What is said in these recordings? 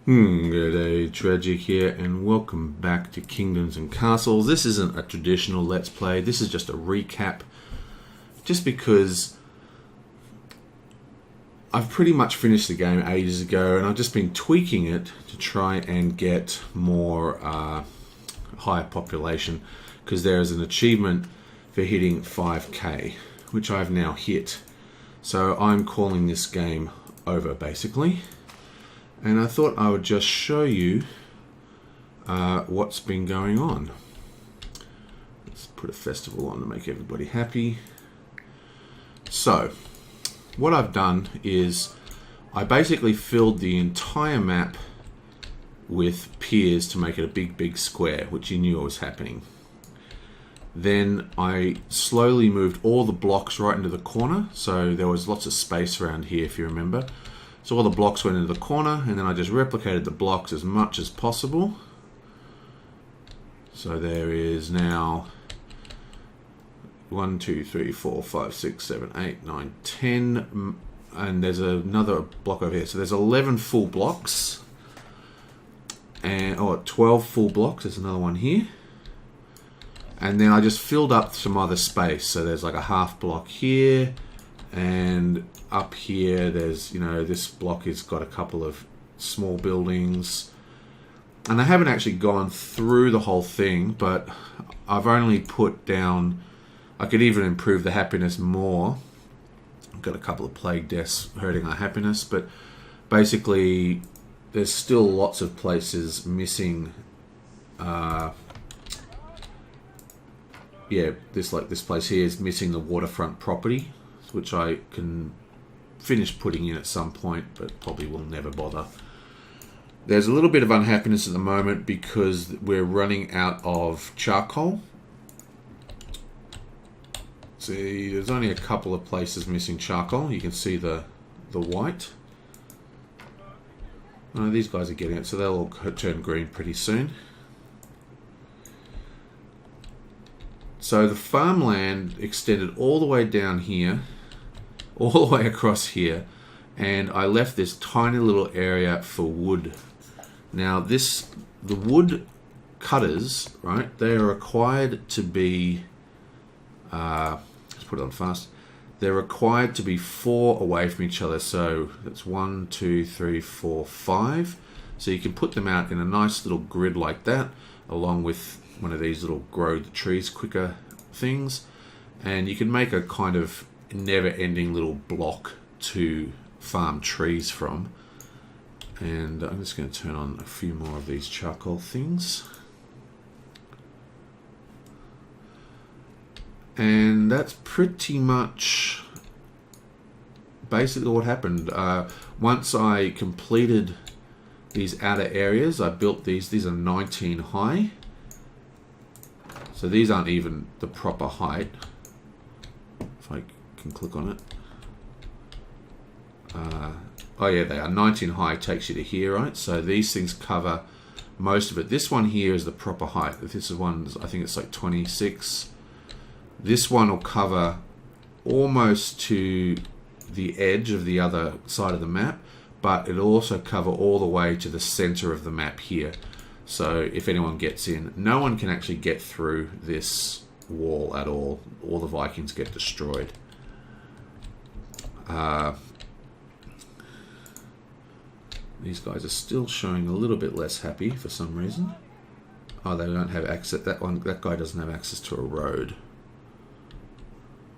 Good day, Tragic here, and welcome back to Kingdoms and Castles. This isn't a traditional Let's Play, this is just a recap, just because I've pretty much finished the game ages ago, and I've just been tweaking it to try and get more higher population, because there is an achievement for hitting 5k, which I've now hit. So I'm calling this game over, basically. And I thought I would just show you what's been going on. Let's put a festival on to make everybody happy. So, what I've done is I basically filled the entire map with piers to make it a big square, which you knew was happening. Then I slowly moved all the blocks right into the corner, so there was lots of space around here, if you remember. So all the blocks went into the corner, and then I just replicated the blocks as much as possible. So there is now 1, 2, 3, 4, 5, 6, 7, 8, 9, 10, and there's another block over here. So there's 11 full blocks, and 12 full blocks. There's another one here, and then I just filled up some other space. So there's like a half block here, and up here there's, this block has got a couple of small buildings, and I haven't actually gone through the whole thing, but I've only put down, I could even improve the happiness more. I've got a couple of plague deaths hurting our happiness, but basically there's still lots of places missing. This place here is missing the waterfront property, which I can finish putting in at some point, but probably will never bother. There's a little bit of unhappiness at the moment because we're running out of charcoal. See, there's only a couple of places missing charcoal. You can see the white. Oh, these guys are getting it, so they'll all turn green pretty soon. So the farmland extended all the way down here, all the way across here, and I left this tiny little area for wood. Now the wood cutters, right, they are required to be, let's put it on fast, they're required to be 4 away from each other, so that's 1, 2, 3, 4, 5, so you can put them out in a nice little grid like that, along with one of these little grow the trees quicker things, and you can make a kind of never-ending little block to farm trees from. And I'm just going to turn on a few more of these charcoal things, and that's pretty much basically what happened. Once I completed these outer areas, I built these are 19 high, so these aren't even the proper height. If I can click on it. Oh yeah, they are 19 high, takes you to here, right? So these things cover most of it. This one here is the proper height. This is one, I think it's like 26. This one will cover almost to the edge of the other side of the map, but it'll also cover all the way to the center of the map here. So if anyone gets in, no one can actually get through this wall at all. All the Vikings get destroyed. These guys are still showing a little bit less happy for some reason. Oh, they don't have access. That guy doesn't have access to a road,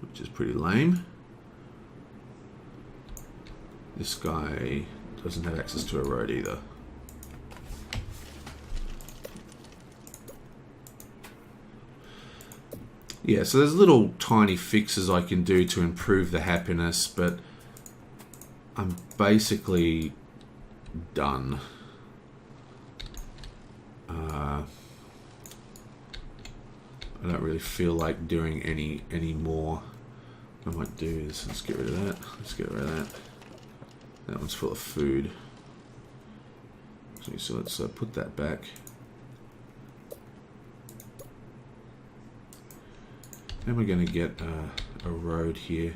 which is pretty lame. This guy doesn't have access to a road either. Yeah, so there's little tiny fixes I can do to improve the happiness, but I'm basically done. I don't really feel like doing any more. What I might do is, let's get rid of that. Let's get rid of that. That one's full of food. So let's put that back. And we're going to get a road here.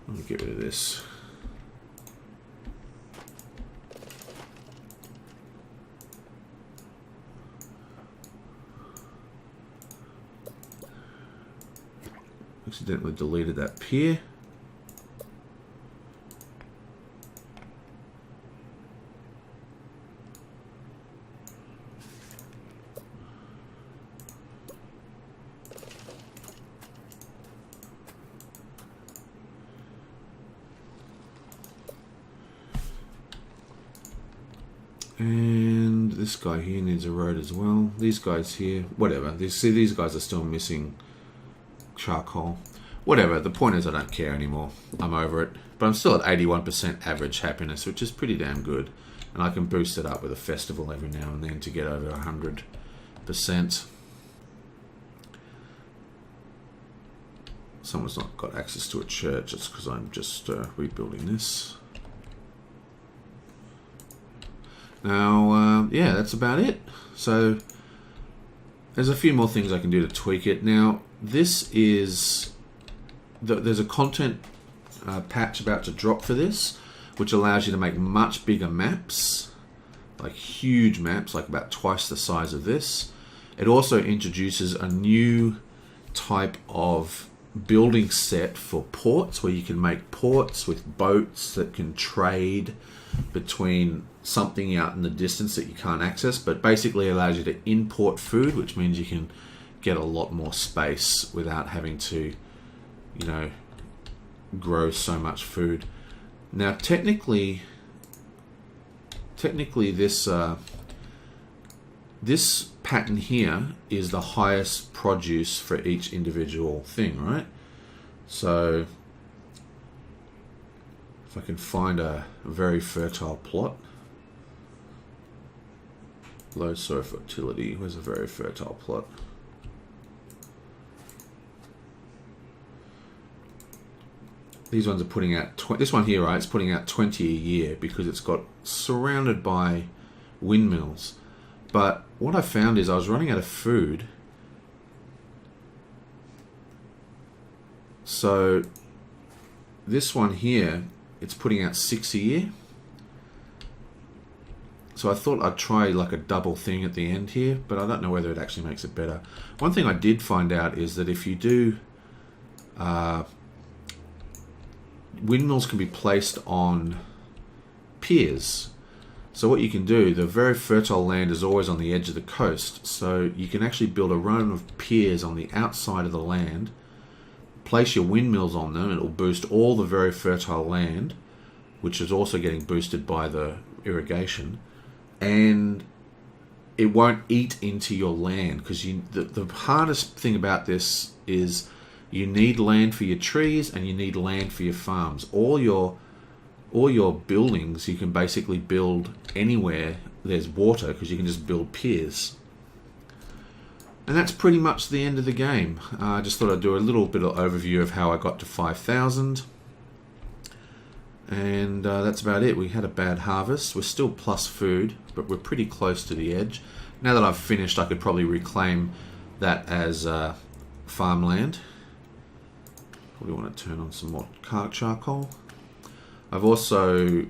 I'm going to get rid of this. Accidentally deleted that pier. And this guy here needs a road as well. These guys here, whatever. These guys are still missing charcoal. Whatever, the point is I don't care anymore. I'm over it. But I'm still at 81% average happiness, which is pretty damn good. And I can boost it up with a festival every now and then to get over 100%. Someone's not got access to a church. It's because I'm just rebuilding this. Now, yeah, that's about it. So, there's a few more things I can do to tweak it. Now, this is... there's a content patch about to drop for this, which allows you to make much bigger maps. Like huge maps, like about twice the size of this. It also introduces a new type of building set for ports, where you can make ports with boats that can trade between something out in the distance that you can't access, but basically allows you to import food, which means you can get a lot more space without having to, you know, grow so much food. Now, technically this this pattern here is the highest produce for each individual thing, right? So if I can find a very fertile plot, low soil fertility, where's a very fertile plot? These ones are putting out, this one here, right, it's putting out 20 a year because it's got surrounded by windmills. But what I found is I was running out of food. So this one here, it's putting out 6 a year. So I thought I'd try like a double thing at the end here, but I don't know whether it actually makes it better. One thing I did find out is that if you do... windmills can be placed on piers. So what you can do, the very fertile land is always on the edge of the coast, so you can actually build a run of piers on the outside of the land, place your windmills on them, and it will boost all the very fertile land, which is also getting boosted by the irrigation, and it won't eat into your land, because the hardest thing about this is you need land for your trees and you need land for your farms. All your buildings you can basically build anywhere there's water, because you can just build piers. And that's pretty much the end of the game. I just thought I'd do a little bit of overview of how I got to 5,000. And that's about it. We had a bad harvest. We're still plus food, but we're pretty close to the edge. Now that I've finished, I could probably reclaim that as farmland. Probably want to turn on some more charcoal. I've also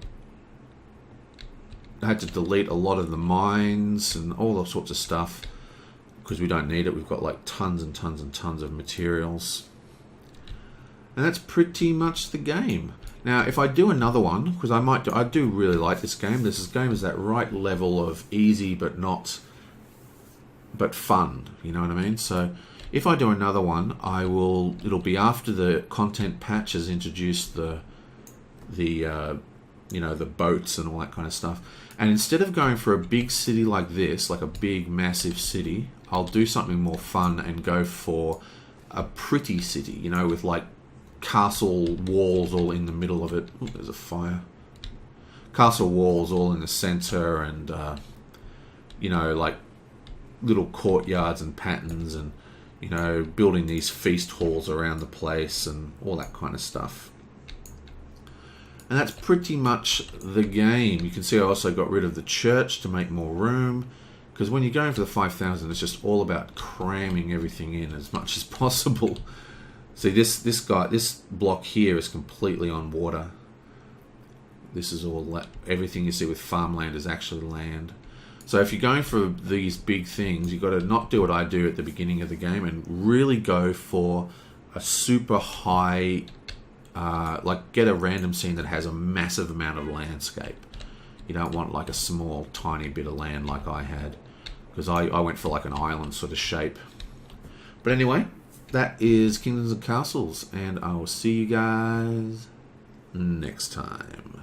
had to delete a lot of the mines and all those sorts of stuff because we don't need it. We've got like tons and tons and tons of materials. And that's pretty much the game. Now, if I do another one, because I do really like this game. This game is that right level of easy but fun. You know what I mean? So if I do another one, it'll be after the content patch has introduced the boats and all that kind of stuff. And instead of going for a big city like this, like a big massive city, I'll do something more fun and go for a pretty city, you know, with like castle walls all in the middle of it. Ooh, there's a fire. Castle walls all in the center, and like little courtyards and patterns, and building these feast halls around the place and all that kind of stuff. And that's pretty much the game. You can see I also got rid of the church to make more room, because when you're going for the 5,000, it's just all about cramming everything in as much as possible. See, this block here is completely on water. This is all, everything you see with farmland is actually land. So if you're going for these big things, you've got to not do what I do at the beginning of the game and really go for a super high, like get a random scene that has a massive amount of landscape. You don't want like a small, tiny bit of land like I had, because I went for like an island sort of shape. But anyway, that is Kingdoms and Castles, and I will see you guys next time.